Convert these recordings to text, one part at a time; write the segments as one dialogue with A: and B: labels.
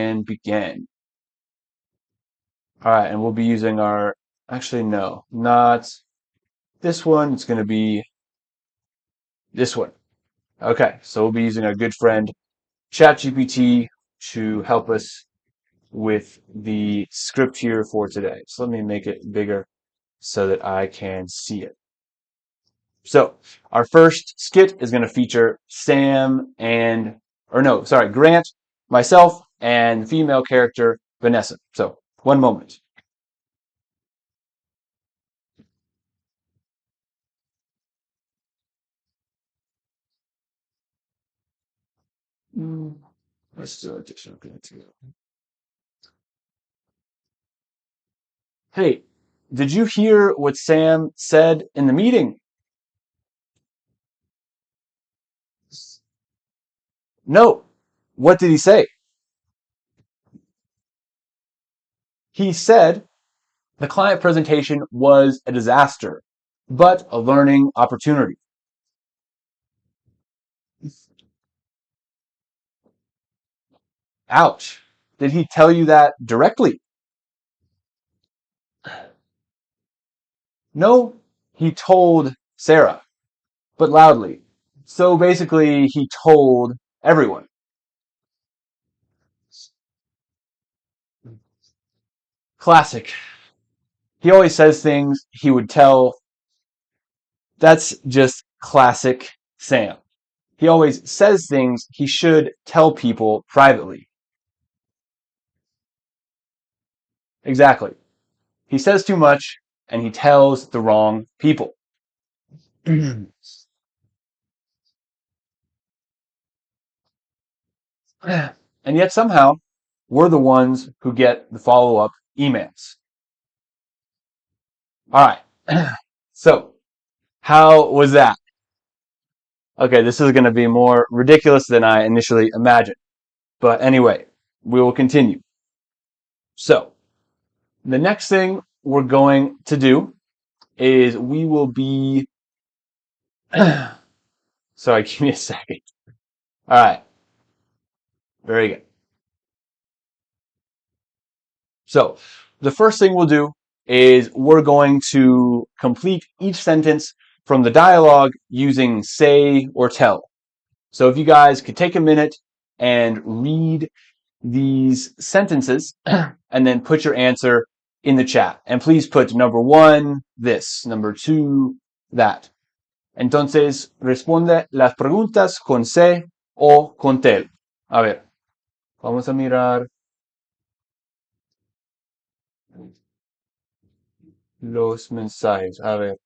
A: and begin. All right, and we'll be using our, actually, no, not this one. It's going to be this one. Okay, so we'll be using our good friend ChatGPT to help us with the script here for today. So let me make it bigger so that I can see it. So our first skit is going to feature Grant, myself, and female character Vanessa. So one moment. Let's do additional. Hey, did you hear what Sam said in the meeting? No. What did he say? He said the client presentation was a disaster, but a learning opportunity. Ouch. Did he tell you that directly? No, he told Sarah, but loudly. So basically, he told everyone. Classic. He always says things he would tell. That's just classic Sam. He always says things he should tell people privately. Exactly. He says too much and he tells the wrong people. And yet somehow we're the ones who get the follow-up emails. All right. So, how was that? Okay, this is going to be more ridiculous than I initially imagined. But anyway, we will continue. So, the next thing we're going to do is we will be. Sorry, give me a second. All right, very good. So, the first thing we'll do is we're going to complete each sentence from the dialogue using say or tell. So, if you guys could take a minute and read these sentences and then put your answer in the chat. And please put number one, this, number two, that. Entonces, responde las preguntas con se o con tel. A ver, vamos a mirar los mensajes. A ver.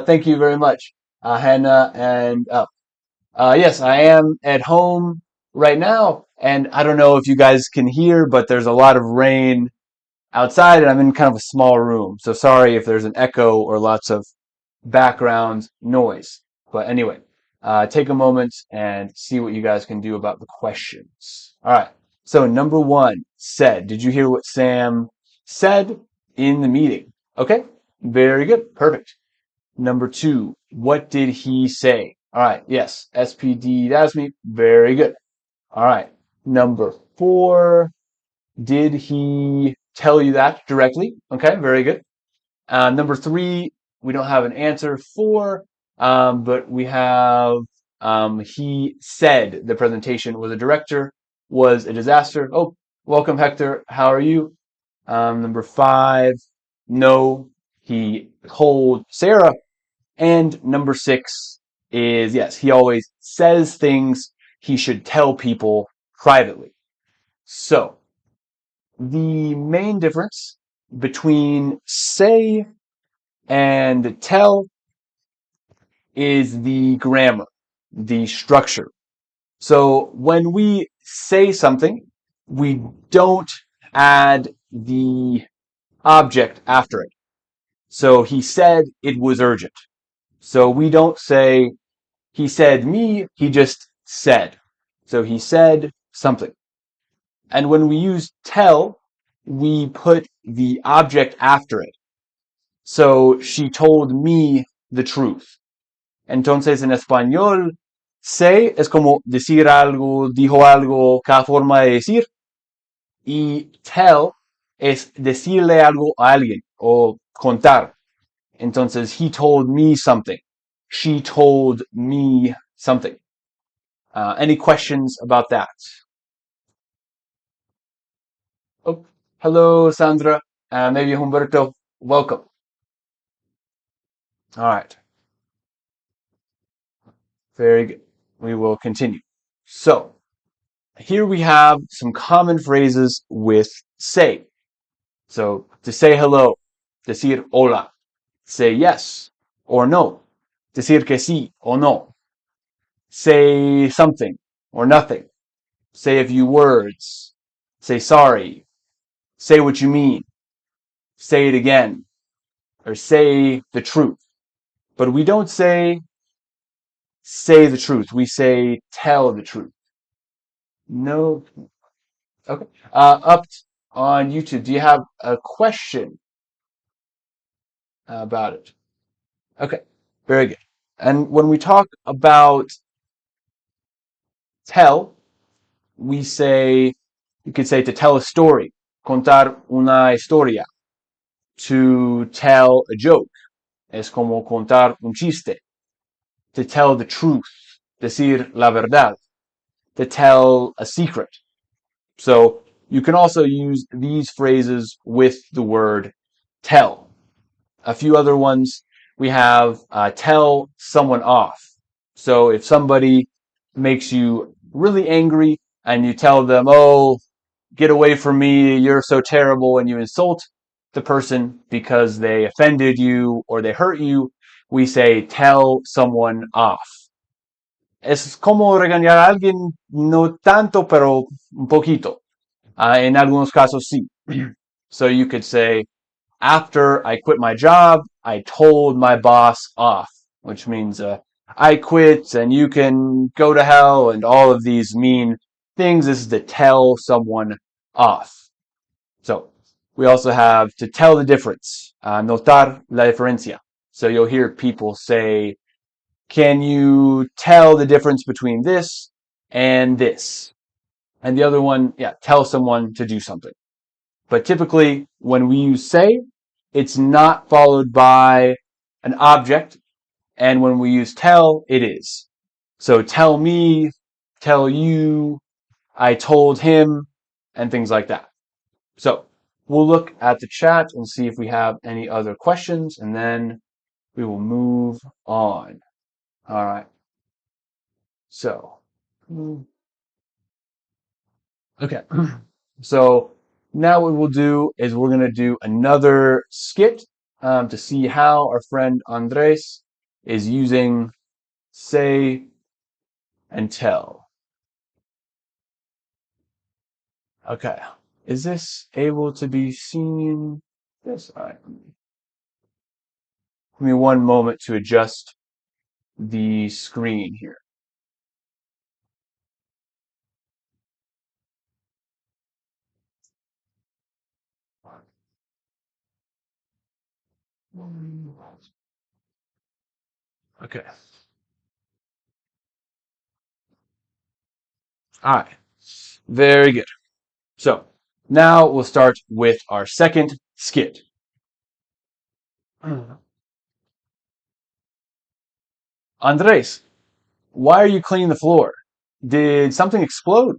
A: Thank you very much, Hannah. And yes, I am at home right now. And I don't know if you guys can hear, but there's a lot of rain outside and I'm in kind of a small room. So sorry if there's an echo or lots of background noise. But anyway, take a moment and see what you guys can do about the questions. All right. So number one, said. Did you hear what Sam said in the meeting? Okay. Very good. Perfect. Number two, what did he say? All right. Yes. SPD, that's me. Very good. All right. Number four, did he tell you that directly? Okay, very good. Number three, we don't have an answer for, but we have he said the presentation was a disaster. Oh, welcome, Hector. How are you? Number five, no, he told Sarah. And number six is yes, he always says things he should tell people privately. So, the main difference between say and tell is the grammar, the structure. So when we say something, we don't add the object after it. So he said it was urgent. So we don't say he said me, he just said. So he said something. And when we use tell, we put the object after it. So she told me the truth. Entonces, en español, say es como decir algo, dijo algo, cada forma de decir. Y tell es decirle algo a alguien o contar. Entonces, he told me something. She told me something. Any questions about that? Oh, hello, Sandra. Maybe Humberto. Welcome. All right. Very good. We will continue. So, here we have some common phrases with say. So, to say hello, decir hola, say yes or no, decir que sí o no, say something or nothing, say a few words, say sorry, say what you mean, say it again, or say the truth. But we don't say the truth. We say tell the truth. No. Okay. Up on YouTube, do you have a question about it? Okay. Very good. And when we talk about tell, we say, you could say to tell a story, contar una historia, to tell a joke, es como contar un chiste, to tell the truth, decir la verdad, to tell a secret. So you can also use these phrases with the word tell. A few other ones, we have tell someone off. So if somebody makes you really angry and you tell them, oh, get away from me, you're so terrible, and you insult the person because they offended you or they hurt you, we say tell someone off. Es como regañar a alguien, no tanto, pero un poquito. En algunos casos, sí. So you could say, after I quit my job, I told my boss off, which means I quit and you can go to hell, and all of these mean things. This is to tell someone off. So we also have to tell the difference, notar la diferencia. So you'll hear people say, can you tell the difference between this and this? And the other one, yeah, tell someone to do something. But typically, when we use say, it's not followed by an object. And when we use tell, it is. So tell me, tell you, I told him, and things like that. So we'll look at the chat and see if we have any other questions, and then we will move on. All right. So, okay. So now what we'll do is we're going to do another skit to see how our friend Andres is using say and tell. Okay. Is this able to be seen? Yes. All right. Give me one moment to adjust the screen here. Okay. All right. Very good. So now we'll start with our second skit. Andres, why are you cleaning the floor? Did something explode?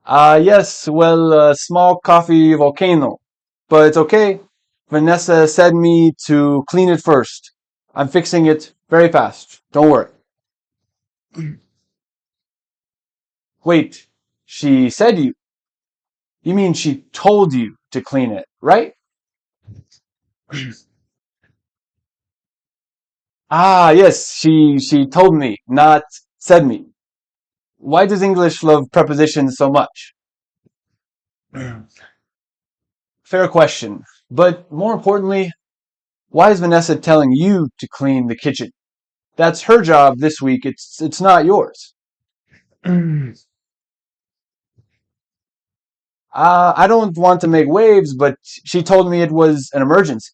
A: Yes, well, a small coffee volcano. But it's okay. Vanessa said me to clean it first. I'm fixing it very fast. Don't worry. Wait, she said you. You mean she told you to clean it, right? Yes, she told me, not said me. Why does English love prepositions so much? Fair question. But more importantly, why is Vanessa telling you to clean the kitchen? That's her job this week. It's not yours. I don't want to make waves, but she told me it was an emergency.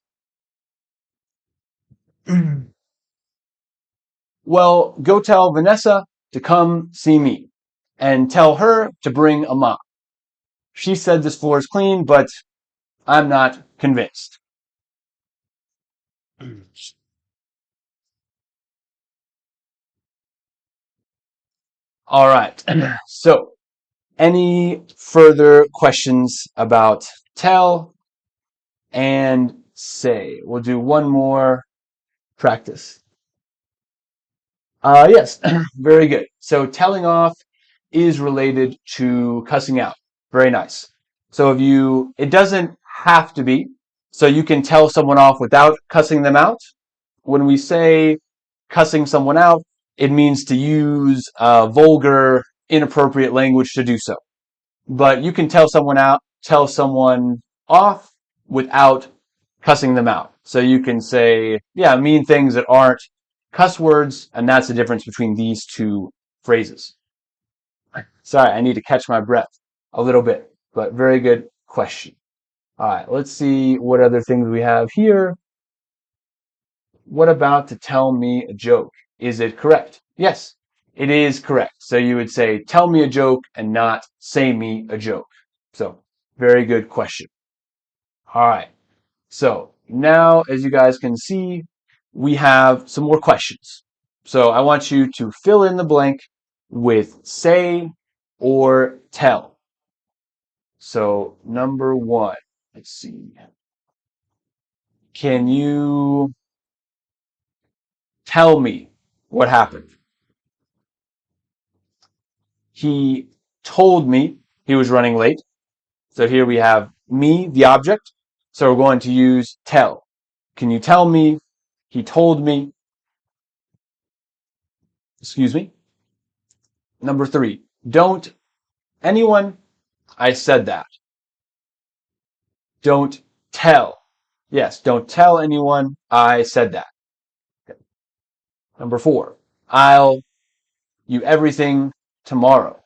A: Well, go tell Vanessa to come see me and tell her to bring a mop. She said this floor is clean, but I'm not convinced. All right. So, any further questions about tell and say? We'll do one more practice. Yes, very good. So telling off is related to cussing out. Very nice. So if you, it doesn't have to be. So you can tell someone off without cussing them out. When we say cussing someone out, it means to use vulgar, inappropriate language to do so. But you can tell someone off without cussing them out. So you can say, yeah, mean things that aren't cuss words, and that's the difference between these two phrases. Sorry, I need to catch my breath a little bit, but very good question. All right, let's see what other things we have here. What about to tell me a joke? Is it correct? Yes, it is correct. So you would say, tell me a joke and not say me a joke. So, very good question. All right. So now, as you guys can see, we have some more questions. So I want you to fill in the blank with say or tell. So number one, let's see. Can you tell me what happened? He told me he was running late. So here we have me, the object. So we're going to use tell. Can you tell me? He told me. Excuse me. Number three, don't anyone. I said that. Don't tell. Yes, don't tell anyone I said that. Okay. Number four, I'll you everything tomorrow.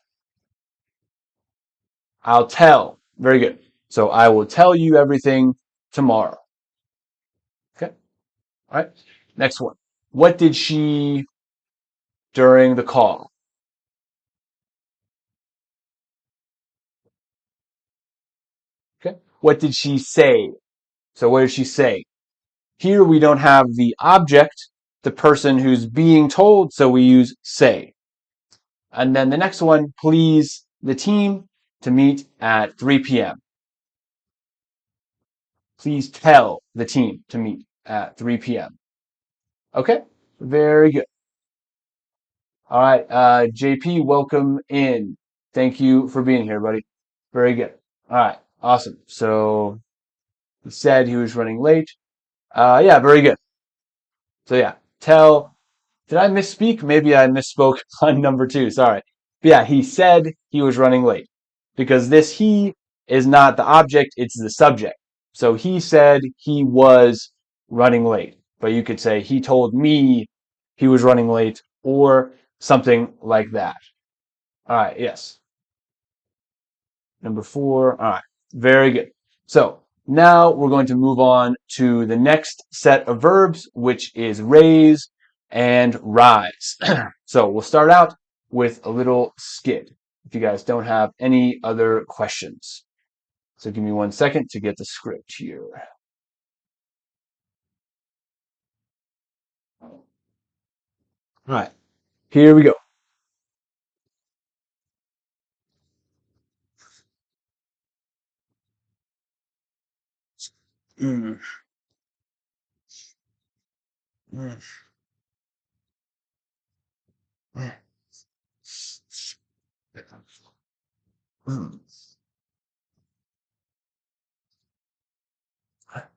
A: I'll tell. Very good. So I will tell you everything tomorrow. Okay. All right. Next one. What did she during the call? Okay. What did she say? So what did she say? Here we don't have the object, the person who's being told, so we use say. And then the next one, please the team to meet at 3 p.m. Please tell the team to meet at 3 p.m. Okay, very good. All right, JP, welcome in. Thank you for being here, buddy. Very good. All right, awesome. So he said he was running late. Yeah, very good. So yeah, tell. Did I misspeak? Maybe I misspoke on number two. Sorry. But yeah, he said he was running late because this he is not the object, it's the subject. So he said he was running late. But you could say he told me he was running late or something like that. All right, yes. Number four. All right, very good. So now we're going to move on to the next set of verbs, which is raise and rise. So we'll start out with a little skit if you guys don't have any other questions. So give me 1 second to get the script here. All right, here we go. Mm, mm, mm, mm.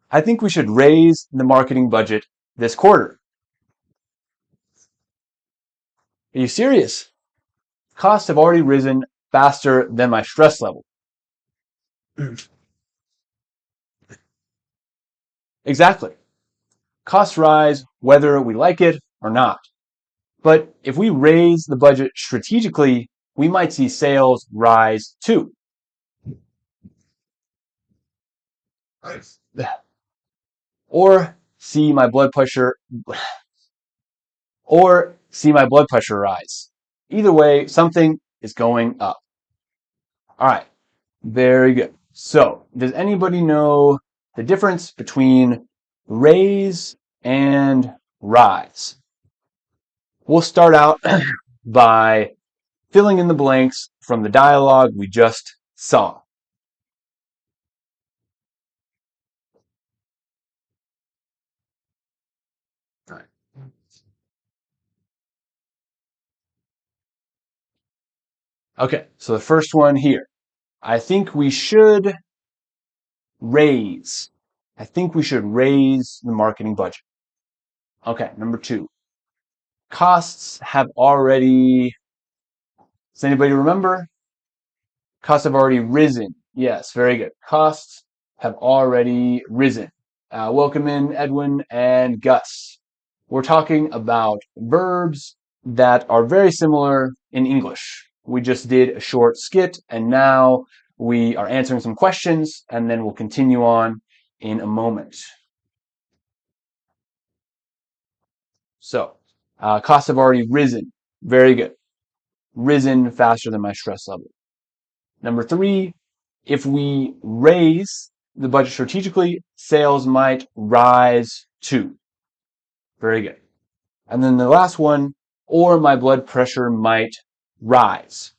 A: I think we should raise the marketing budget this quarter. Are you serious? Costs have already risen faster than my stress level. Exactly. Costs rise whether we like it or not. But if we raise the budget strategically, we might see sales rise too. Or see my blood pressure or see my blood pressure rise. Either way, something is going up. All right, very good. So, does anybody know the difference between raise and rise? We'll start out by filling in the blanks from the dialogue we just saw. All right. Okay, so the first one here. I think we should raise. I think we should raise the marketing budget. Okay, number 2. Costs have already, does anybody remember? Costs have already risen. Yes, very good. Costs have already risen. Welcome in Edwin and Gus. We're talking about verbs that are very similar in English. We just did a short skit and now we are answering some questions and then we'll continue on in a moment. So, costs have already risen. Very good. Risen faster than my stress level. Number 3, if we raise the budget strategically, sales might rise too. Very good. And then the last one, or my blood pressure might rise.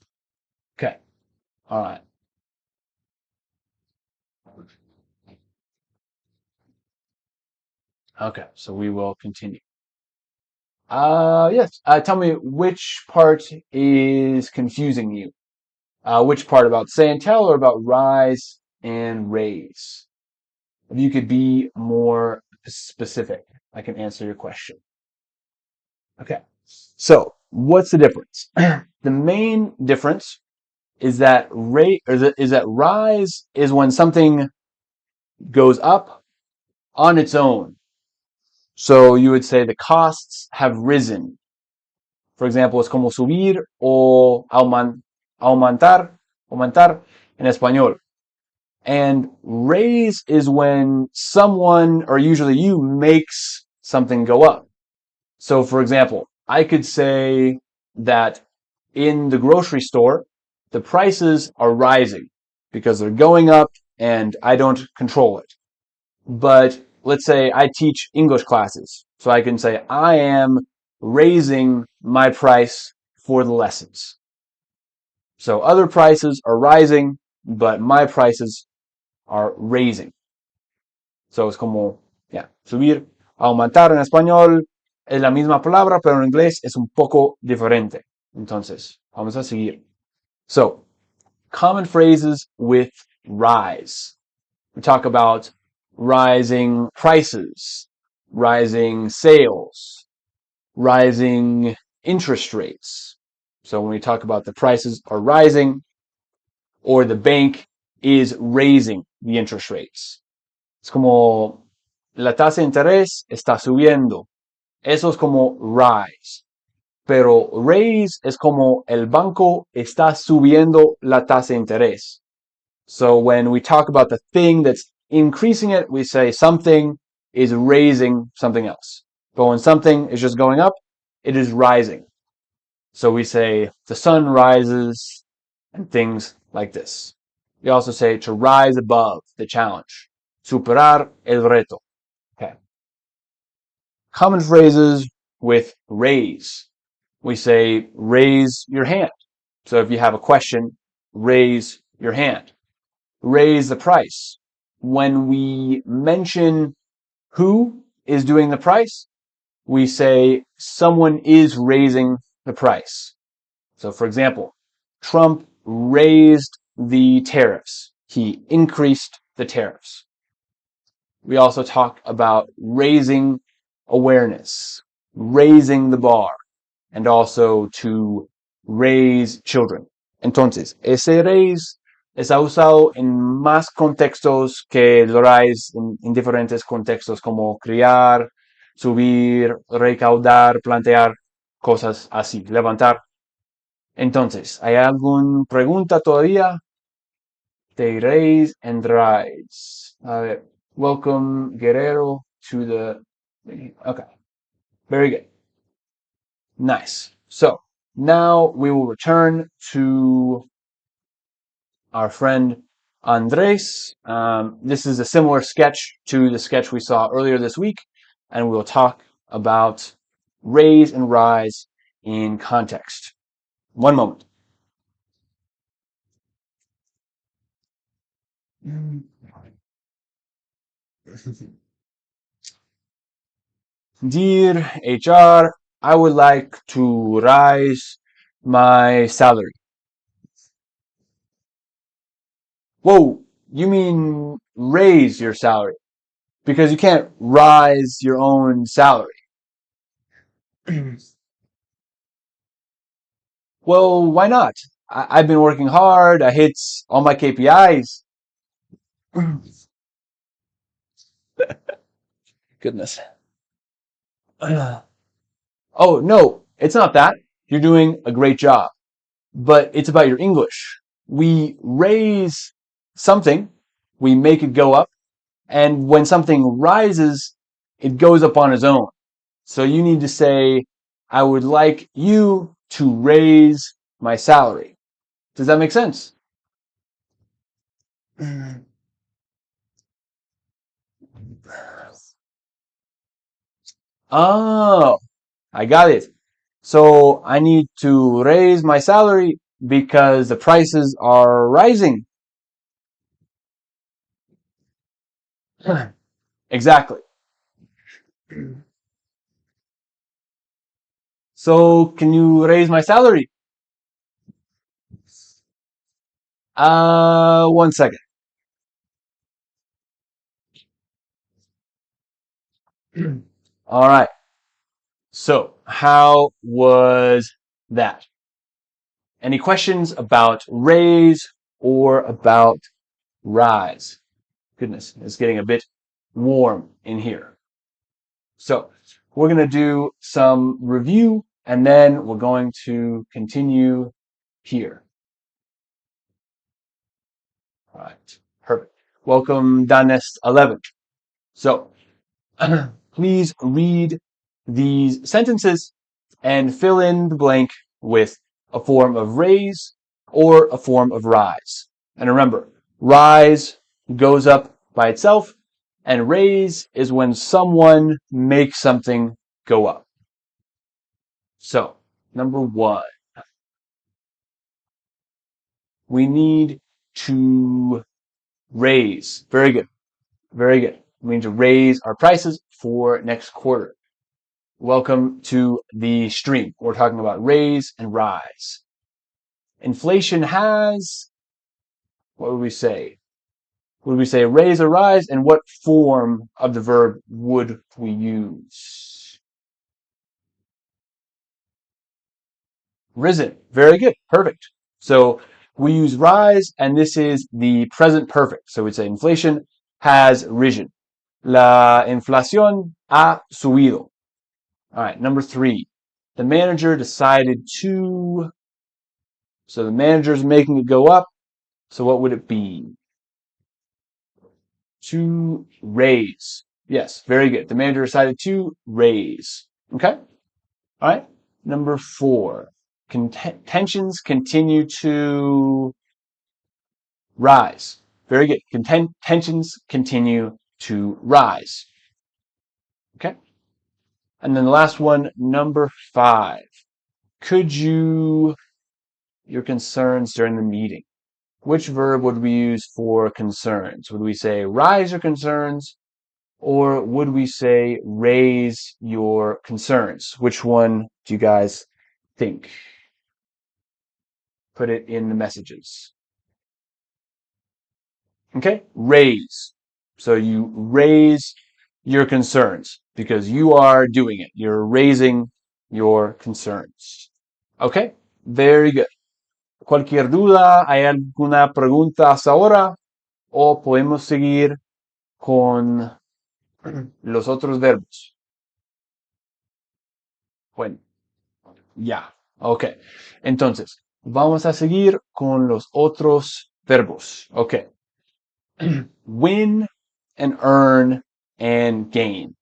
A: Okay. All right. Okay. So we will continue. Yes. Tell me which part is confusing you. Which part about say and tell or about rise and raise? If you could be more specific, I can answer your question. Okay. So what's the difference? The main difference is that rise is when something goes up on its own. So you would say the costs have risen. For example, es como subir o aumentar en español. And raise is when someone, or usually you, makes something go up. So for example, I could say that in the grocery store, the prices are rising because they're going up and I don't control it. But let's say I teach English classes. So I can say I am raising my price for the lessons. So other prices are rising, but my prices are raising. So es como, yeah, subir, aumentar en español es la misma palabra, pero en inglés es un poco diferente. Entonces, vamos a seguir. So, common phrases with rise. We talk about rising prices, rising sales, rising interest rates. So when we talk about the prices are rising or the bank is raising the interest rates. Es como la tasa de interés está subiendo. Eso es como rise. Pero raise es como el banco está subiendo la tasa de interés. So when we talk about the thing that's increasing it, we say something is raising something else. But when something is just going up, it is rising. So we say the sun rises and things like this. We also say to rise above the challenge. Superar el reto. Okay. Common phrases with raise. We say raise your hand. So if you have a question, raise your hand. Raise the price. When we mention who is doing the price, we say someone is raising the price. So for example, Trump raised the tariffs. He increased the tariffs. We also talk about raising awareness, raising the bar, and also to raise children. Entonces, ese raise está usado en más contextos que el rise en diferentes contextos como criar, subir, recaudar, plantear, cosas así, levantar. Entonces, ¿hay alguna pregunta todavía? De raise and rise. A ver. Welcome, Guerrero, to the... Okay, very good. Nice. So now we will return to our friend Andres. This is a similar sketch to the sketch we saw earlier this week, and we'll talk about raise and rise in context. One moment. Dear HR, I would like to rise my salary. Whoa, you mean raise your salary? Because you can't rise your own salary. Well, why not? I've been working hard. I hit all my KPIs. Goodness. Oh, no, it's not that. You're doing a great job. But it's about your English. We raise something, we make it go up, and when something rises, it goes up on its own. So you need to say, I would like you to raise my salary. Does that make sense? Oh, I got it. So I need to raise my salary because the prices are rising. Exactly. So can you raise my salary? One second. All right. So how was that? Any questions about raise or about rise? Goodness, it's getting a bit warm in here. So we're going to do some review and then we're going to continue here. All right, perfect. Welcome, Danest 11. So please read these sentences and fill in the blank with a form of raise or a form of rise. And remember, rise goes up by itself, and raise is when someone makes something go up. So, number one, we need to raise. Very good. Very good. We need to raise our prices for next quarter. Welcome to the stream. We're talking about raise and rise. Inflation has, what would we say? Would we say raise or rise? And what form of the verb would we use? Risen. Very good. Perfect. So we use rise, and this is the present perfect. So we'd say inflation has risen. La inflación ha subido. All right, number three. The manager decided to... So the manager is making it go up. So what would it be? To raise. Yes, very good. The manager decided to raise. Okay? All right. Number four. Tensions continue to rise. Very good. Tensions continue to rise. Okay? And then the last one, number five. Could you... Your concerns during the meeting. Which verb would we use for concerns? Would we say rise your concerns? Or would we say raise your concerns? Which one do you guys think? Put it in the messages. Okay? Raise. So you raise your concerns because you are doing it. You're raising your concerns. Okay? Very good. Cualquier duda, ¿hay alguna pregunta hasta ahora? ¿O podemos seguir con los otros verbos? Bueno, ya. Ok. Entonces, vamos a seguir con los otros verbos. Ok. Win and earn and gain.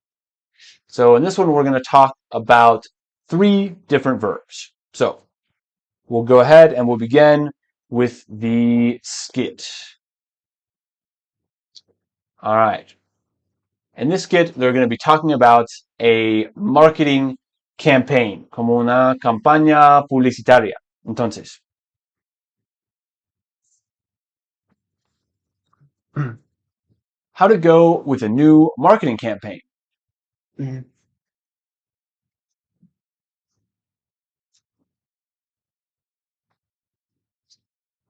A: So in this one, we're going to talk about 3 different verbs. So we'll go ahead and we'll begin with the skit. All right. In this skit, they're going to be talking about a marketing campaign, como una campaña publicitaria. Entonces, how to go with a new marketing campaign?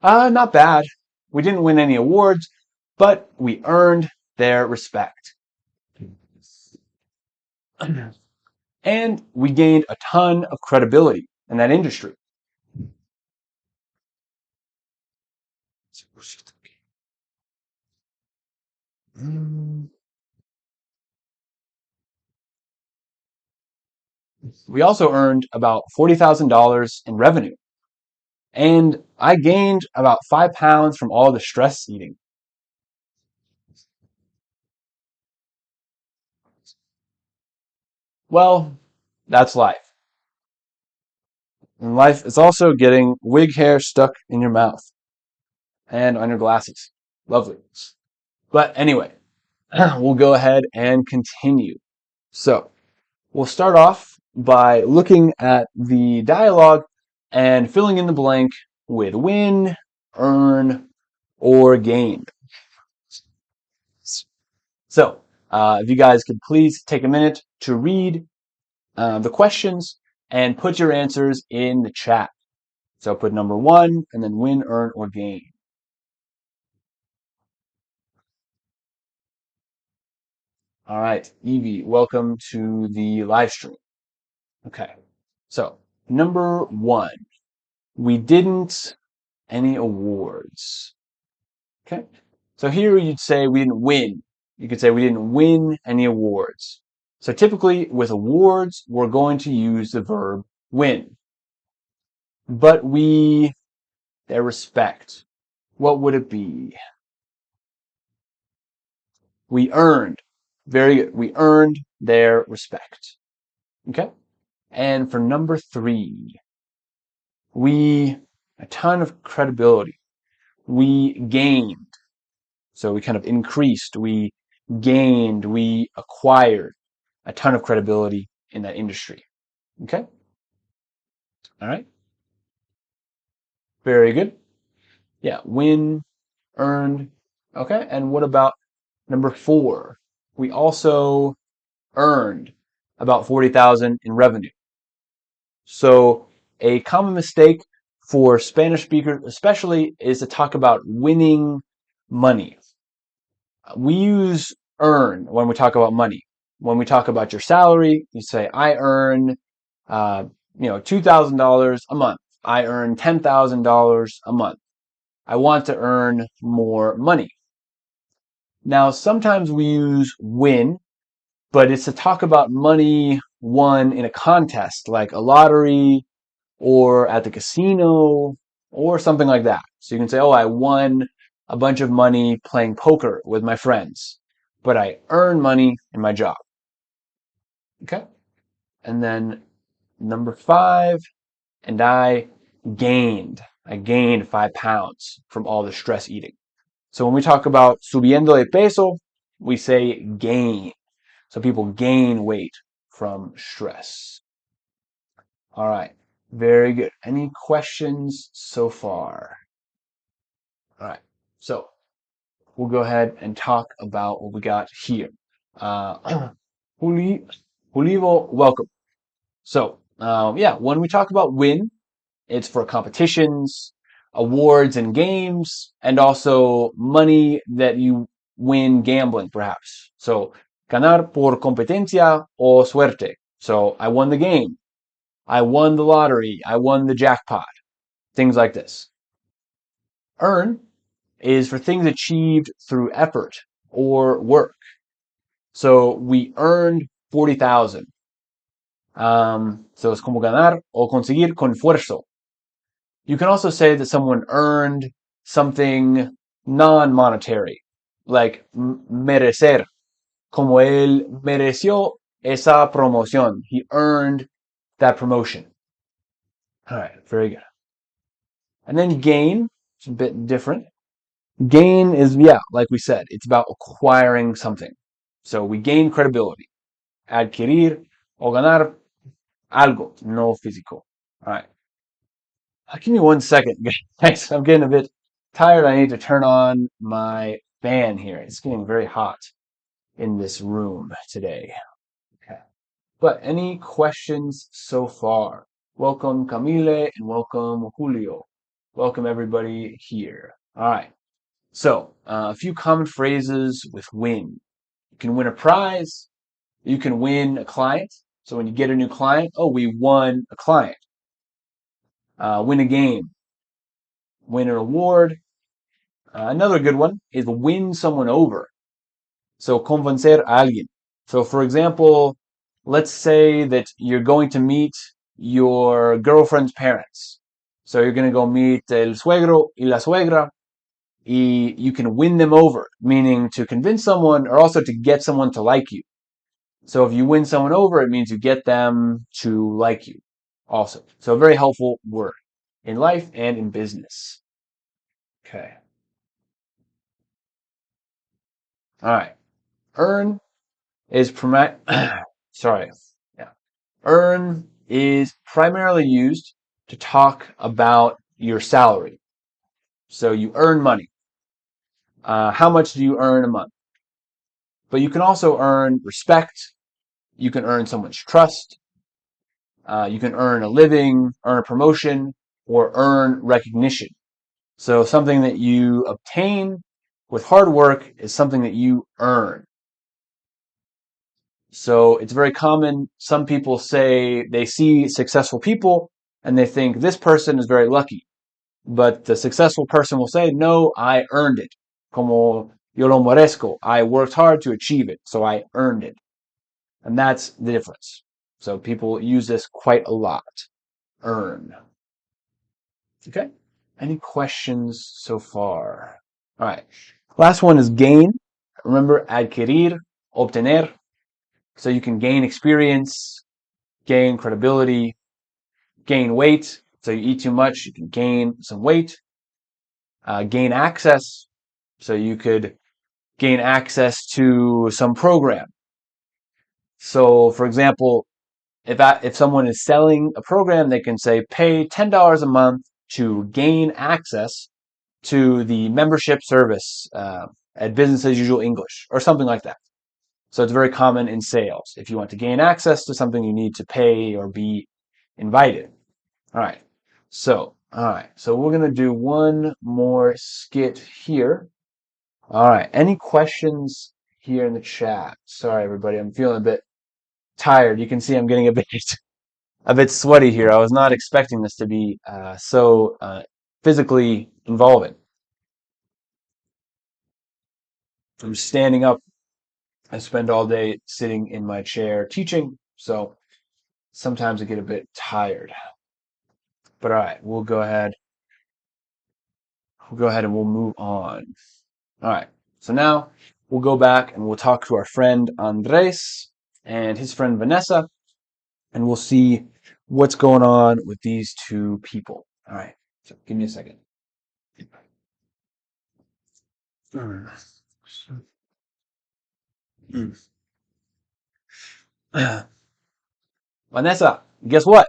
A: Not bad. We didn't win any awards, but we earned their respect. And we gained a ton of credibility in that industry. We also earned about $40,000 in revenue. And I gained about 5 pounds from all the stress eating. Well, that's life. And life is also getting wig hair stuck in your mouth and on your glasses. Lovely. But anyway, we'll go ahead and continue. So, we'll start off by looking at the dialogue and filling in the blank with win, earn, or gain. So, if you guys could please take a minute to read the questions and put your answers in the chat. So put number 1 and then win, earn, or gain. All right, Evie, welcome to the live stream. Okay, so number 1, we didn't any awards. Okay, so here you'd say we didn't win. You could say we didn't win any awards. So typically with awards, we're going to use the verb win. But their respect, what would it be? We earned. Very good. We earned their respect. Okay? And for number 3, a ton of credibility. We gained. So we kind of increased. We gained. We acquired a ton of credibility in that industry. Okay? All right? Very good. Yeah, win, earned. Okay, and what about number 4? We also earned about 40,000 in revenue. So a common mistake for Spanish speakers especially is to talk about winning money. We use earn when we talk about money. When we talk about your salary, you say, I earn $2,000 a month. I earn $10,000 a month. I want to earn more money. Now, sometimes we use win, but it's to talk about money won in a contest, like a lottery or at the casino or something like that. So you can say, oh, I won a bunch of money playing poker with my friends, but I earned money in my job. Okay? And then number 5, and I gained 5 pounds from all the stress eating. So when we talk about subiendo de peso, we say gain. So people gain weight from stress. All right. Very good. Any questions so far? All right. So we'll go ahead and talk about what we got here. Julivo, welcome. So, when we talk about win, it's for competitions, awards and games, and also money that you win gambling, perhaps. So, ganar por competencia o suerte. So, I won the game. I won the lottery. I won the jackpot. Things like this. Earn is for things achieved through effort or work. So, we earned 40,000. So es como ganar o conseguir con esfuerzo. You can also say that someone earned something non-monetary. like merecer, como él mereció esa promoción. He earned that promotion. All right, very good. And then gain, it's a bit different. Gain is, yeah, like we said, it's about acquiring something. So we gain credibility. Adquirir o ganar algo, no físico. All right. Give me 1 second, guys. I'm getting a bit tired. I need to turn on my fan here. It's getting very hot in this room today. Okay. But any questions so far? Welcome, Camille, and welcome, Julio. Welcome, everybody here. All right. So, a few common phrases with win. You can win a prize. You can win a client. So when you get a new client, oh, we won a client. Win a game. Win an award. Another good one is win someone over. So convencer a alguien. So for example, let's say that you're going to meet your girlfriend's parents. So you're going to go meet el suegro y la suegra. You can win them over, meaning to convince someone or also to get someone to like you. So if you win someone over, it means you get them to like you also. So a very helpful word in life and in business. Okay. All right. Earn is sorry. Yeah. Earn is primarily used to talk about your salary. So you earn money. How much do you earn a month? But you can also earn respect. You can earn someone's trust. You can earn a living, earn a promotion, or earn recognition. So something that you obtain with hard work is something that you earn. So it's very common. Some people say they see successful people and they think this person is very lucky. But the successful person will say, no, I earned it. Como yo lo merezco. I worked hard to achieve it, so I earned it. And that's the difference. So people use this quite a lot. Earn. Okay. Any questions so far? All right. Last one is gain. Remember, adquirir, obtener. So you can gain experience, gain credibility, gain weight. So you eat too much, you can gain some weight. Gain access. So you could gain access to some program. So, for example, if someone is selling a program, they can say pay $10 a month to gain access to the membership service at Business as Usual English or something like that. So it's very common in sales. If you want to gain access to something, you need to pay or be invited. All right. So we're going to do one more skit here. All right. Any questions here in the chat? Sorry, everybody. I'm feeling a bit tired. You can see I'm getting a bit sweaty here. I was not expecting this to be so physically involving. I'm standing up. I spend all day sitting in my chair teaching, so sometimes I get a bit tired. But all right, we'll go ahead. We'll go ahead and we'll move on. All right. So now we'll go back and we'll talk to our friend Andres and his friend Vanessa, and we'll see what's going on with these two people. All right. So give me a second. Vanessa, guess what?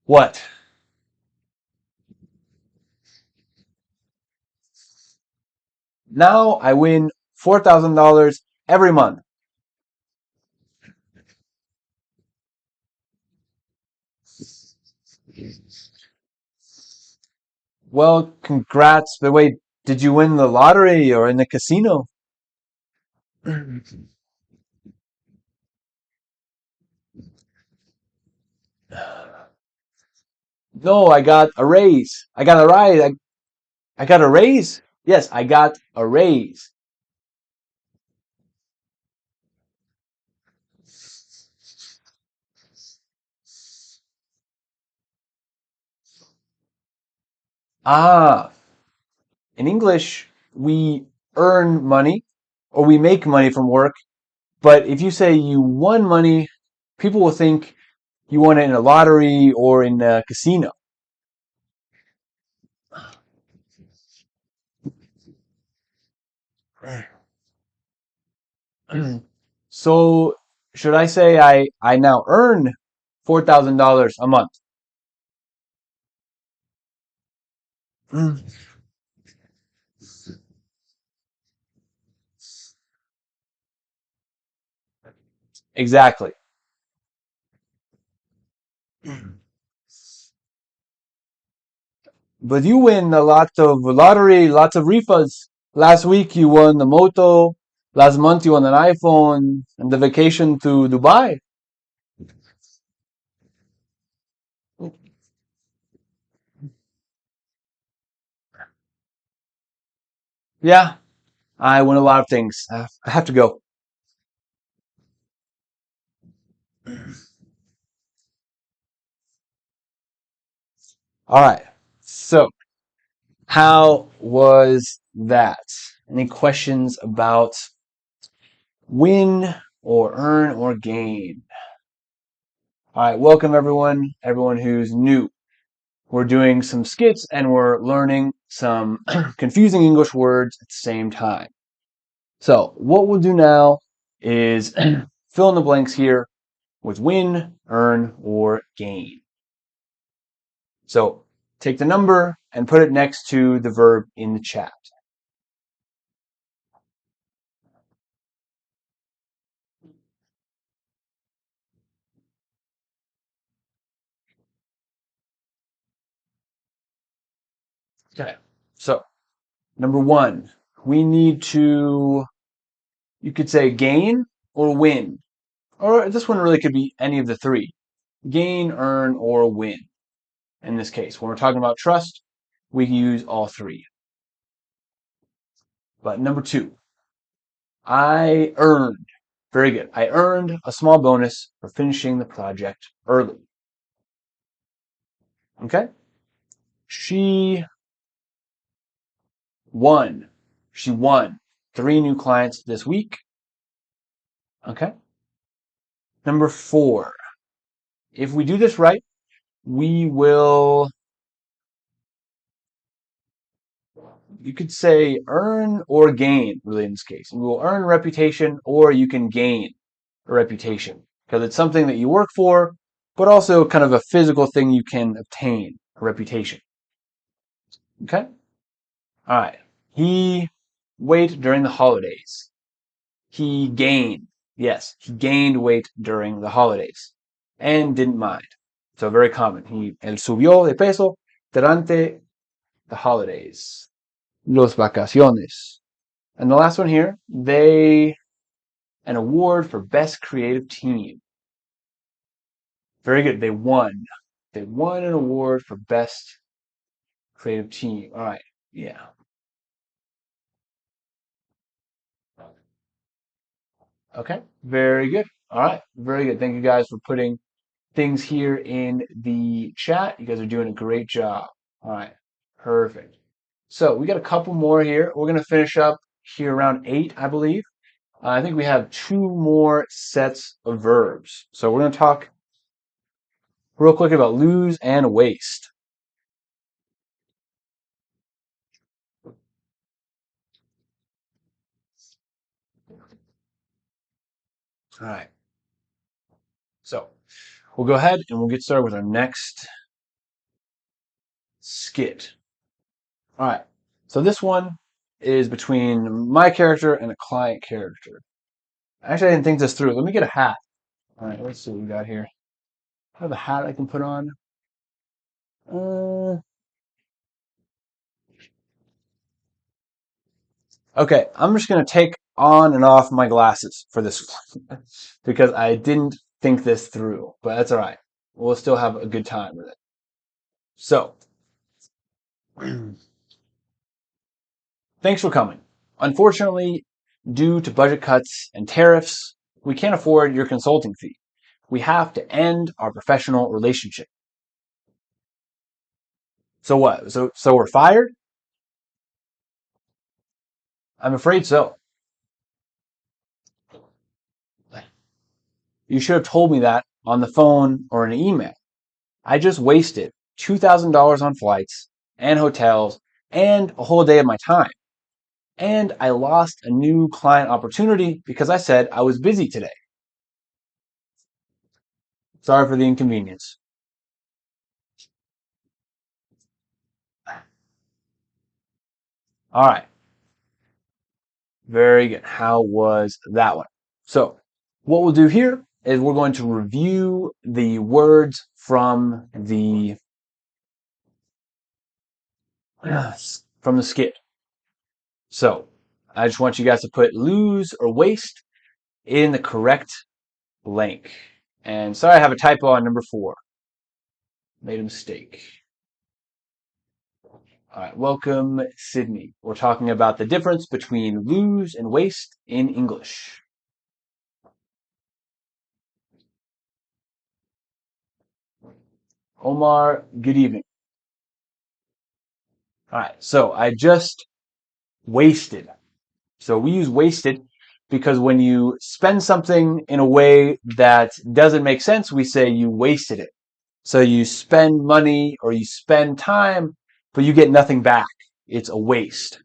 A: What? Now I win $4,000 every month. Well, congrats. But wait, did you win the lottery or in the casino? No, I got a raise. I got a rise. I got a raise. Yes, I got a raise. Ah, in English, we earn money or we make money from work. But if you say you won money, people will think you won it in a lottery or in a casino. So should I say I now earn $4,000 a month? Mm, exactly. But you win a lot of lottery, lots of refunds. Last week you won the moto. Last month you won an iPhone and the vacation to Dubai. Yeah, I win a lot of things. I have to go. All right. So, how was that? Any questions about win or earn or gain? All right. Welcome everyone who's new. We're doing some skits and we're learning some confusing English words at the same time. So, what we'll do now is fill in the blanks here with win, earn, or gain. So, take the number and put it next to the verb in the chat. Okay. So, number one, we need to, you could say gain or win. Or this one really could be any of the three. Gain, earn, or win. In this case, when we're talking about trust, we use all three. But number two, I earned. Very good. I earned a small bonus for finishing the project early. Okay? She won. She won 3 new clients this week. Okay? Number four, if we do this right, we will, you could say earn or gain, really, in this case. We will earn a reputation or you can gain a reputation because it's something that you work for, but also kind of a physical thing you can obtain, a reputation. Okay? All right. He weight during the holidays. He gained. Yes, he gained weight during the holidays and didn't mind. So very common. Él subió de peso durante the holidays. Los vacaciones. And the last one here, an award for best creative team. Very good. They won. They won an award for best creative team. All right. Yeah. Okay. Very good. All right. Very good. Thank you guys for putting things here in the chat. You guys are doing a great job. All right. Perfect. So we got a couple more here. We're going to finish up here around 8, I believe. I think we have 2 more sets of verbs. So we're going to talk real quick about lose and waste. All right. So we'll go ahead and we'll get started with our next skit. All right. So this one is between my character and a client character. Actually, I didn't think this through. Let me get a hat. All right. Let's see what we got here. I have a hat I can put on. Uh, okay. I'm just going to take on and off my glasses for this one because I didn't think this through, but that's all right. We'll still have a good time with it. So, thanks for coming. Unfortunately, due to budget cuts and tariffs, we can't afford your consulting fee. We have to end our professional relationship. So what? So we're fired? I'm afraid so. You should have told me that on the phone or an email. I just wasted $2,000 on flights and hotels and a whole day of my time. And I lost a new client opportunity because I said I was busy today. Sorry for the inconvenience. All right. Very good. How was that one? So, what we'll do here is we're going to review the words from the skit. So, I just want you guys to put lose or waste in the correct blank. And sorry, I have a typo on number 4. Made a mistake. All right, welcome, Sydney. We're talking about the difference between lose and waste in English. Omar, good evening. All right, so I just wasted. So we use wasted because when you spend something in a way that doesn't make sense, we say you wasted it. So you spend money or you spend time, but you get nothing back. It's a waste.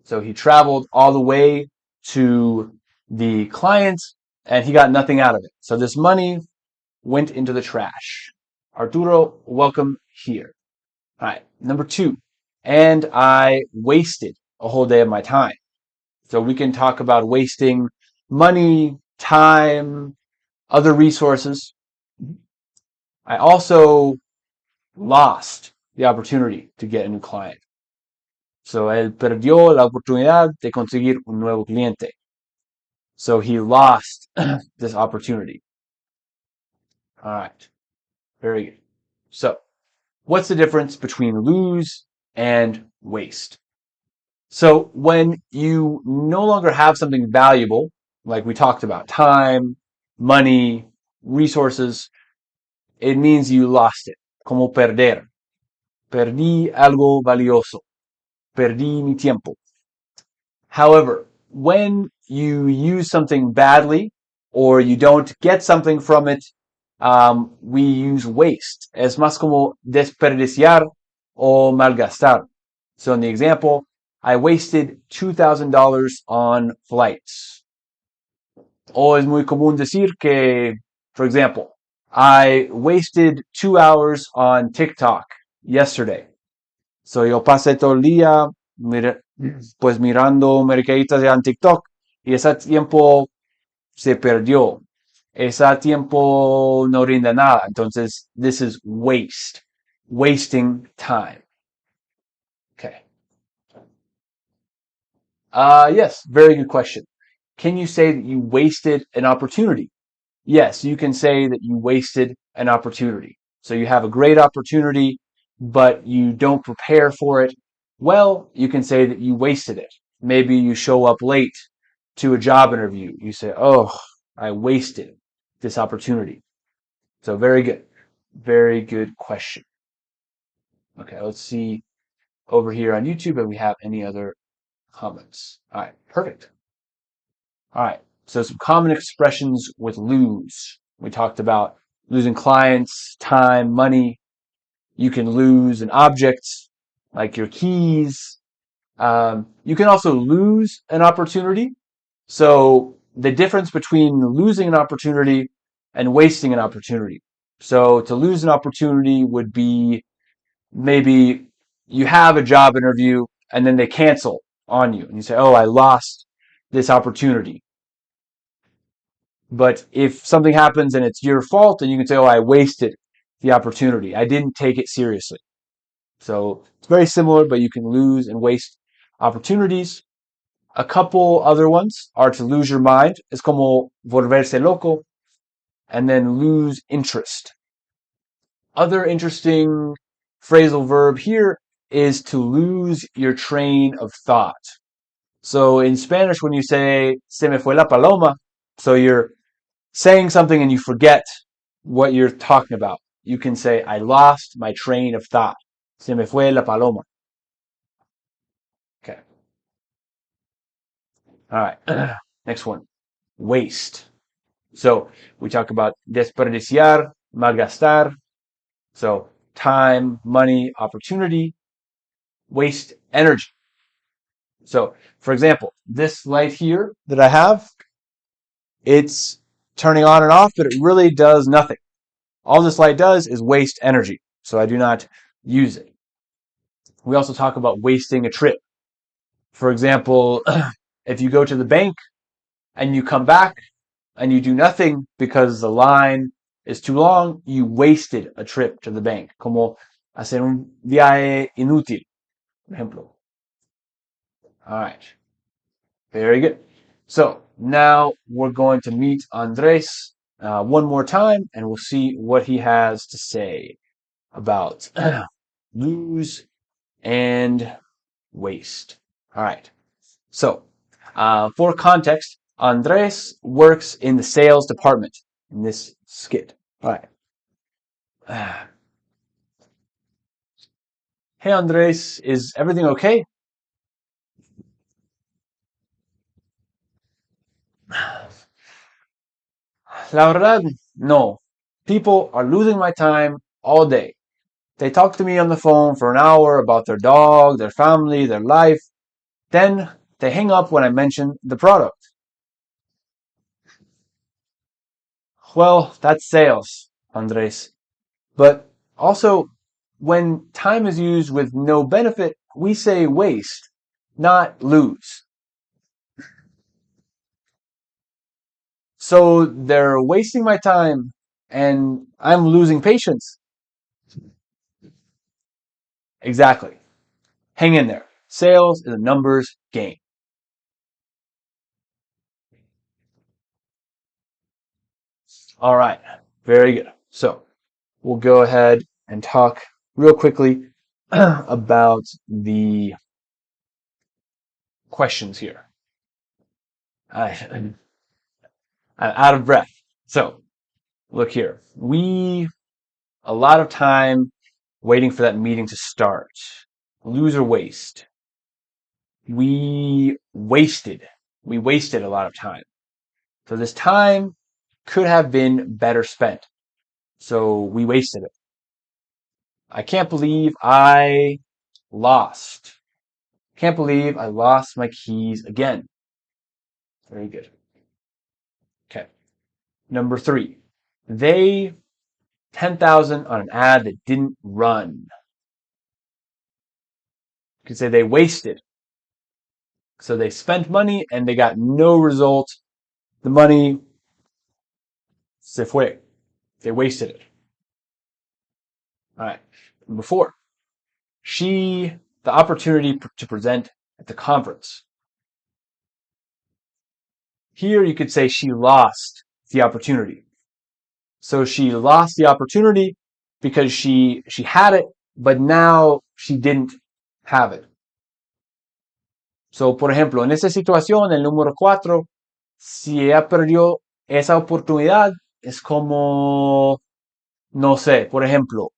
A: So he traveled all the way to the client and he got nothing out of it. So this money went into the trash. Arturo, welcome here. All right, number 2. And I wasted a whole day of my time. So we can talk about wasting money, time, other resources. I also lost the opportunity to get a new client. So él perdió la oportunidad de conseguir un nuevo cliente. So he lost this opportunity. All right. Very good. So what's the difference between lose and waste? So when you no longer have something valuable, like we talked about, time, money, resources, it means you lost it. Como perder. Perdí algo valioso. Perdí mi tiempo. However, when you use something badly or you don't get something from it, we use waste. Es más como desperdiciar o malgastar. So in the example, I wasted $2,000 on flights. O es muy común decir que, for example, I wasted 2 hours on TikTok yesterday. So yo pasé todo el día pues mirando mercaditas en TikTok y ese tiempo se perdió. Ese tiempo no rinde nada. Entonces, this is waste. Wasting time. Okay. Yes, very good question. Can you say that you wasted an opportunity? Yes, you can say that you wasted an opportunity. So you have a great opportunity, but you don't prepare for it. Well, you can say that you wasted it. Maybe you show up late to a job interview. You say, oh, I wasted this opportunity. So very good. Very good question. Okay, let's see over here on YouTube if we have any other comments. All right, perfect. All right, so some common expressions with lose. We talked about losing clients, time, money. You can lose an object like your keys. You can also lose an opportunity. So the difference between losing an opportunity and wasting an opportunity. So to lose an opportunity would be maybe you have a job interview and then they cancel on you and you say, oh, I lost this opportunity. But if something happens and it's your fault, then you can say, oh, I wasted the opportunity. I didn't take it seriously. So it's very similar, but you can lose and waste opportunities. A couple other ones are to lose your mind. Es como volverse loco. And then lose interest. Other interesting phrasal verb here is to lose your train of thought. So in Spanish, when you say se me fue la paloma, so you're saying something and you forget what you're talking about. you can say, I lost my train of thought. Se me fue la paloma. Okay. All right. Next one. Waste. So we talk about desperdiciar, malgastar. So time, money, opportunity, waste energy. So for example, this light here that I have, it's turning on and off, but it really does nothing. All this light does is waste energy. So I do not use it. We also talk about wasting a trip. For example, if you go to the bank and you come back and you do nothing because the line is too long, you wasted a trip to the bank. Como hacer un viaje inútil, por ejemplo. All right. Very good. So now we're going to meet Andres one more time, and we'll see what he has to say about lose and waste. All right. So for context, Andres works in the sales department in this skit. All right. Hey, Andres, is everything okay? La verdad, no. People are losing my time all day. They talk to me on the phone for an hour about their dog, their family, their life. Then they hang up when I mention the product. Well, that's sales, Andres. But also, when time is used with no benefit, we say waste, not lose. So they're wasting my time and I'm losing patience. Exactly. Hang in there. Sales is a numbers game. All right. Very good. So we'll go ahead and talk real quickly about the questions here. I'm out of breath. So look here. A lot of time waiting for that meeting to start. Lose or waste. We wasted. We wasted a lot of time. So this time could have been better spent. So we wasted it. I can't believe I lost. Can't believe I lost my keys again. Very good. Okay. Number 3. They 10,000 on an ad that didn't run. You could say they wasted. So they spent money and they got no result. The money se fue. They wasted it. All right. Number 4. The opportunity to present at the conference. Here you could say she lost the opportunity. So she lost the opportunity because she had it, but now she didn't have it. So, por ejemplo, en esa situación, el número 4, si ella perdió esa oportunidad, es como, no sé, por ejemplo,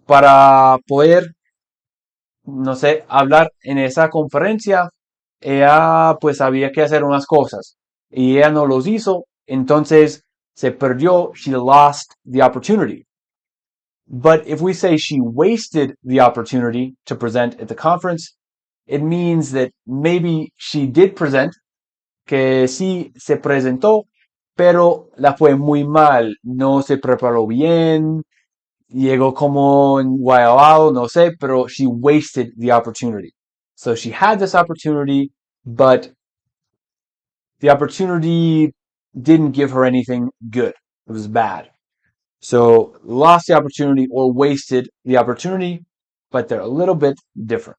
A: para poder, no sé, hablar en esa conferencia, ella pues había que hacer unas cosas y ella no los hizo, entonces se perdió, she lost the opportunity. But if we say she wasted the opportunity to present at the conference, it means that maybe she did present, que sí se presentó, pero la fue muy mal, no se preparó bien, llegó como guayabado, no sé, pero she wasted the opportunity. So she had this opportunity, but the opportunity didn't give her anything good. It was bad. So lost the opportunity or wasted the opportunity, but they're a little bit different.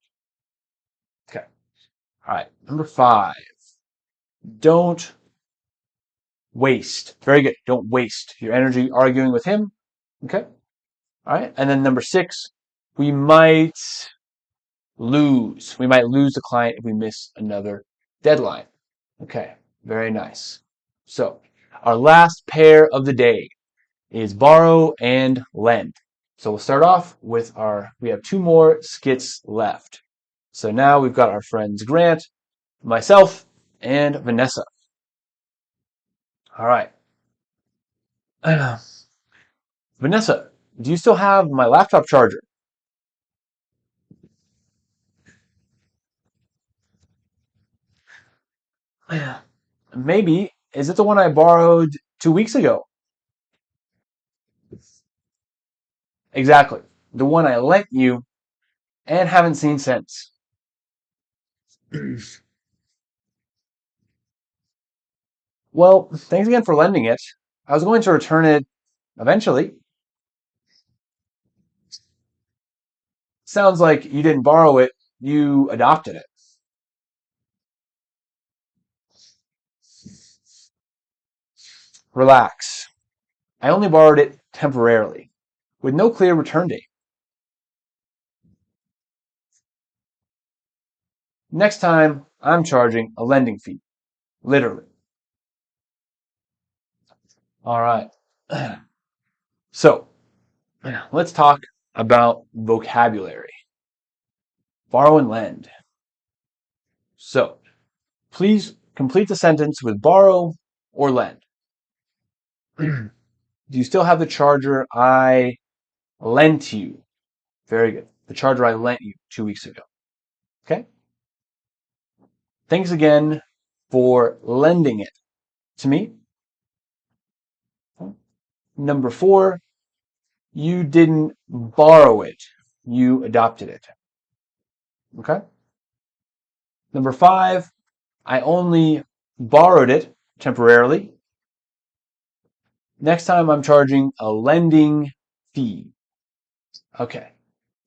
A: Okay. All right. Number 5. Don't waste. Very good. Don't waste your energy arguing with him. Okay. All right. And then number 6, we might lose. We might lose the client if we miss another deadline. Okay. Very nice. So our last pair of the day is borrow and lend. So we'll start off with we have two more skits left. So now we've got our friends Grant, myself, and Vanessa. All right. Vanessa, do you still have my laptop charger? Maybe. Is it the one I borrowed 2 weeks ago? Exactly. The one I lent you and haven't seen since. Well, thanks again for lending it. I was going to return it eventually. Sounds like you didn't borrow it, you adopted it. Relax. I only borrowed it temporarily, with no clear return date. Next time, I'm charging a lending fee. Literally. All right. So, let's talk about vocabulary. Borrow and lend. So, please complete the sentence with borrow or lend. Do you still have the charger I lent you? Very good. The charger I lent you 2 weeks ago. Okay? Thanks again for lending it to me. Number 4, you didn't borrow it. You adopted it. Okay? Number 5, I only borrowed it temporarily. Next time I'm charging a lending fee. Okay.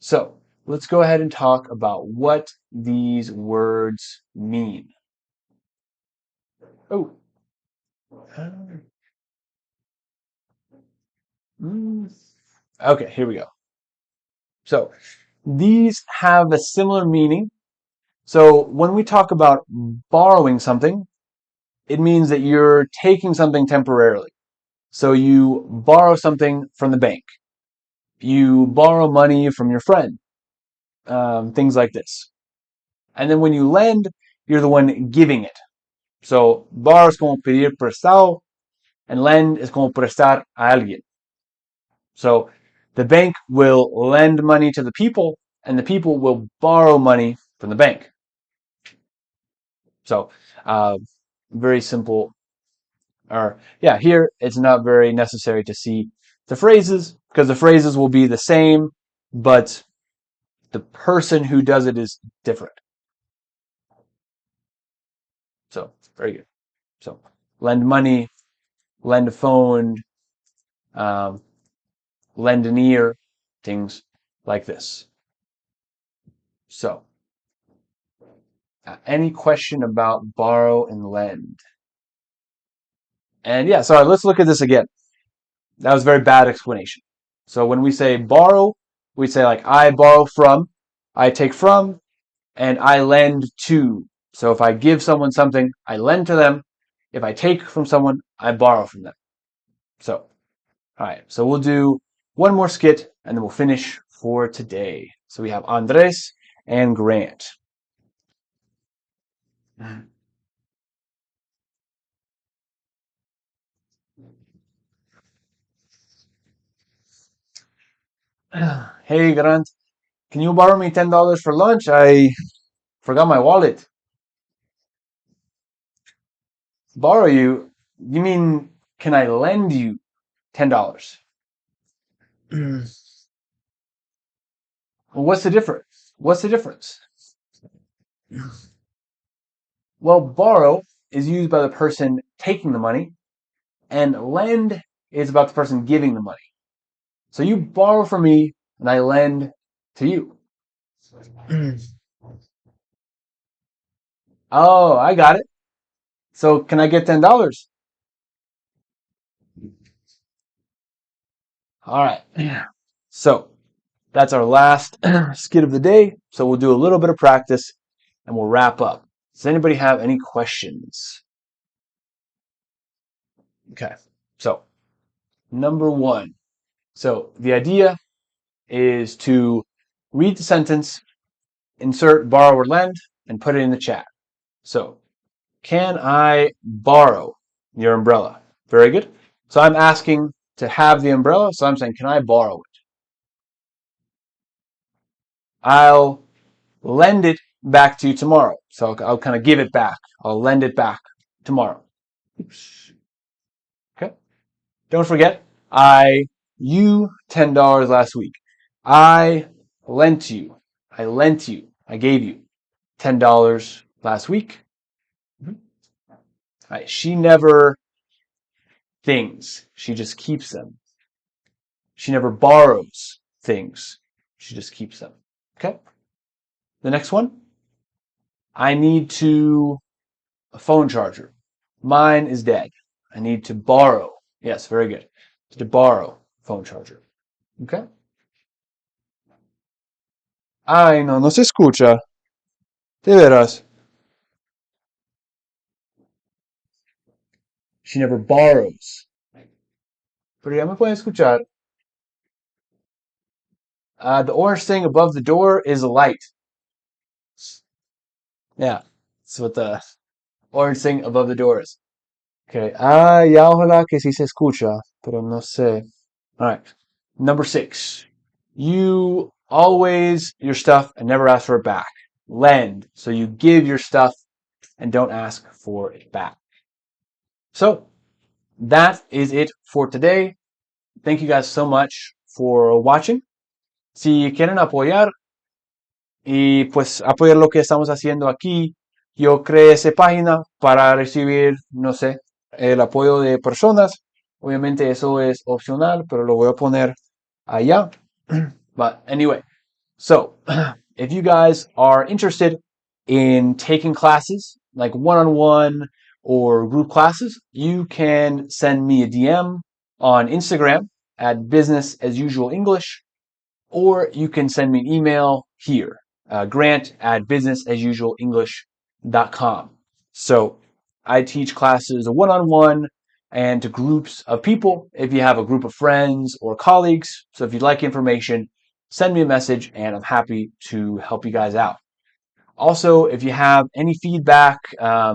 A: So let's go ahead and talk about what these words mean. Oh. Okay, here we go. So these have a similar meaning. So when we talk about borrowing something, it means that you're taking something temporarily. So you borrow something from the bank. You borrow money from your friend. Things like this. And then when you lend, you're the one giving it. So borrow es como pedir prestado, and lend es como prestar a alguien. So the bank will lend money to the people, and the people will borrow money from the bank. So very simple. Or yeah, here it's not very necessary to see the phrases because the phrases will be the same, but the person who does it is different. So very good. So lend money, lend a phone, um, lend an ear, things like this. So any question about borrow and lend? And yeah, sorry, let's look at this again. That was a very bad explanation. So when we say borrow, we say like I borrow from, I take from, and I lend to. So if I give someone something, I lend to them. If I take from someone, I borrow from them. So, all right. So we'll do one more skit and then we'll finish for today. So we have Andres and Grant. Hey, Grant, can you borrow me $10 for lunch? I forgot my wallet. Borrow you? You mean, can I lend you $10? Well, what's the difference? What's the difference? Well, borrow is used by the person taking the money, and lend is about the person giving the money. So you borrow from me, and I lend to you. Oh, I got it. So can I get $10? All right. So that's our last skit of the day. So we'll do a little bit of practice and we'll wrap up. Does anybody have any questions? Okay. So number one. So the idea is to read the sentence, insert borrow or lend, and put it in the chat. So, can I borrow your umbrella? Very good. So I'm asking to have the umbrella, so I'm saying, can I borrow it? I'll lend it back to you tomorrow. So I'll kind of give it back. I'll lend it back tomorrow. Oops. Okay. Don't forget, you $10 last week. I lent you. I gave you $10 last week. Right. She never things. She just keeps them. She never borrows things. She just keeps them. Okay. The next one. I need a phone charger. Mine is dead. I need to borrow. Yes, very good. To borrow phone charger. Okay. Ay, no, no se escucha. De veras. She never borrows. Pero ya me pueden escuchar. The orange thing above the door is a light. Yeah, that's what the orange thing above the door is. Okay. Ah, ya ojalá que sí se escucha, pero no sé. All right. Number 6. You always your stuff and never ask for it back. Lend. So you give your stuff and don't ask for it back. So that is it for today. Thank you guys so much for watching. Si quieren apoyar y pues apoyar lo que estamos haciendo aquí, yo creé esa página para recibir, no sé, el apoyo de personas. Obviamente eso es opcional, pero lo voy a poner allá. But anyway, so if you guys are interested in taking classes, like one-on-one or group classes, you can send me a DM on Instagram at Business as Usual English, or you can send me an email here, grant@businessasusualenglish.com. So I teach classes one-on-one and to groups of people if you have a group of friends or colleagues. So if you'd like information, send me a message and I'm happy to help you guys out. Also, if you have any feedback,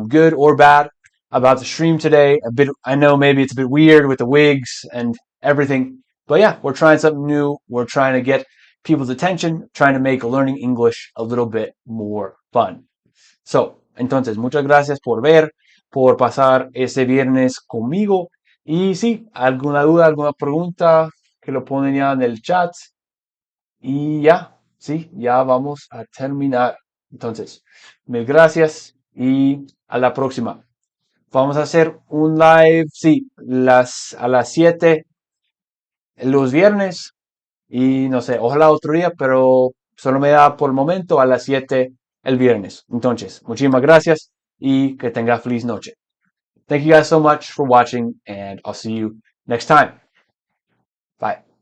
A: good or bad, about the stream today, I know maybe it's a bit weird with the wigs and everything, but yeah, we're trying something new. We're trying to get people's attention, trying to make learning English a little bit more fun. So, entonces, muchas gracias por ver, por pasar este viernes conmigo. Y sí, alguna duda, alguna pregunta, que lo ponen ya en el chat. Y ya, sí, ya vamos a terminar. Entonces, mil gracias y a la próxima. Vamos a hacer un live, sí, a las 7 los viernes y no sé, ojalá otro día, pero solo me da por el momento a las 7 el viernes. Entonces, muchísimas gracias y que tenga feliz noche. Thank you guys so much for watching and I'll see you next time. Bye.